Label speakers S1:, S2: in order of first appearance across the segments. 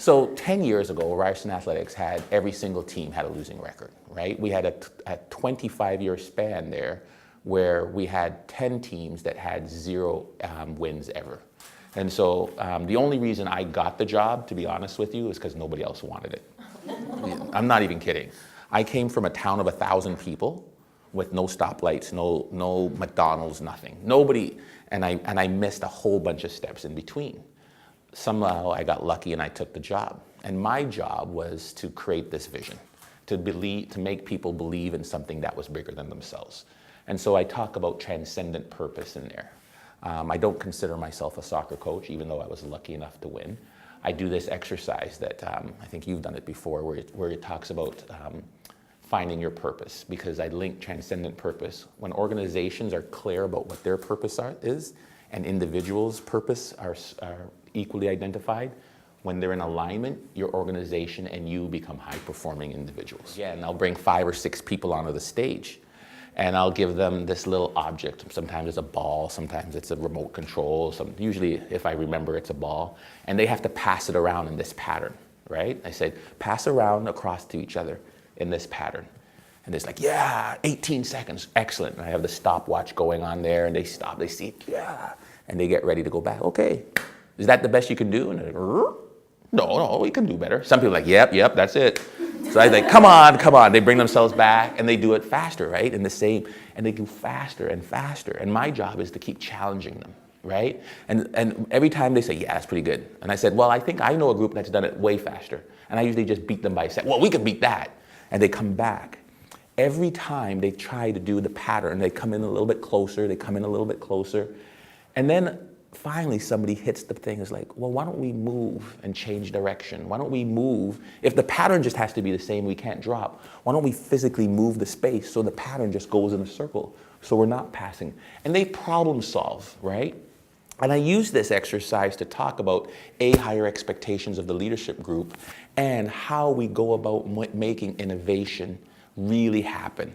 S1: So 10 years ago, Ryerson Athletics had every single team had a losing record, right? We had a 25-year span there where we had 10 teams that had 0 wins ever. And so the only reason I got the job, to be honest with you, is because nobody else wanted it. I'm not even kidding. I came from a town of 1,000 people with no stoplights, no McDonald's, nothing. Nobody, and I missed a whole bunch of steps in between. Somehow I got lucky and I took the job. And my job was to create this vision, to make people believe in something that was bigger than themselves. And so I talk about transcendent purpose in there. I don't consider myself a soccer coach, even though I was lucky enough to win. I do this exercise that I think you've done it before, where it talks about finding your purpose, because I link transcendent purpose. When organizations are clear about what their purpose is, and individuals' purpose are equally identified, when they're in alignment, your organization and you become high-performing individuals. Yeah, and I'll bring 5 or 6 people onto the stage, and I'll give them this little object. Sometimes it's a ball, sometimes it's a remote control, usually, if I remember, it's a ball, and they have to pass it around in this pattern, right? I said, pass around across to each other in this pattern. And it's like, yeah, 18 seconds, excellent. And I have the stopwatch going on there, and they stop, they see it, yeah, and they get ready to go back. Okay, is that the best you can do? And they're like, no, we can do better. Some people are like, yep, that's it. So I think, come on. They bring themselves back and they do it faster, right? And they do faster and faster. And my job is to keep challenging them, right? And every time they say, yeah, that's pretty good. And I said, well, I think I know a group that's done it way faster. And I usually just beat them by saying, well, we can beat that. And they come back. Every time they try to do the pattern, they come in a little bit closer, and then finally somebody hits the thing, is like, well, why don't we move and change direction? Why don't we move? If the pattern just has to be the same, we can't drop. Why don't we physically move the space so the pattern just goes in a circle, so we're not passing? And they problem solve, right? And I use this exercise to talk about higher expectations of the leadership group and how we go about making innovation really happen.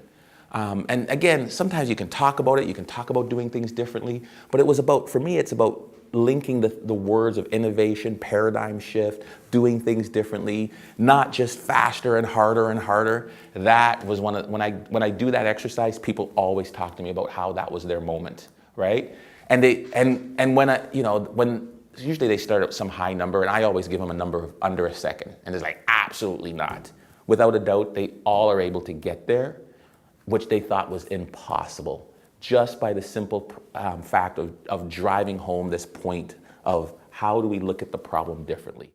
S1: And again, sometimes you can talk about it, you can talk about doing things differently, but it was about, for me, it's about linking the words of innovation, paradigm shift, doing things differently, not just faster and harder and harder. That was when I do that exercise, people always talk to me about how that was their moment, right? And when usually they start at some high number, and I always give them a number of under a second, and it's like, absolutely not. Without a doubt, they all are able to get there, which they thought was impossible, just by the simple fact of driving home this point of how do we look at the problem differently.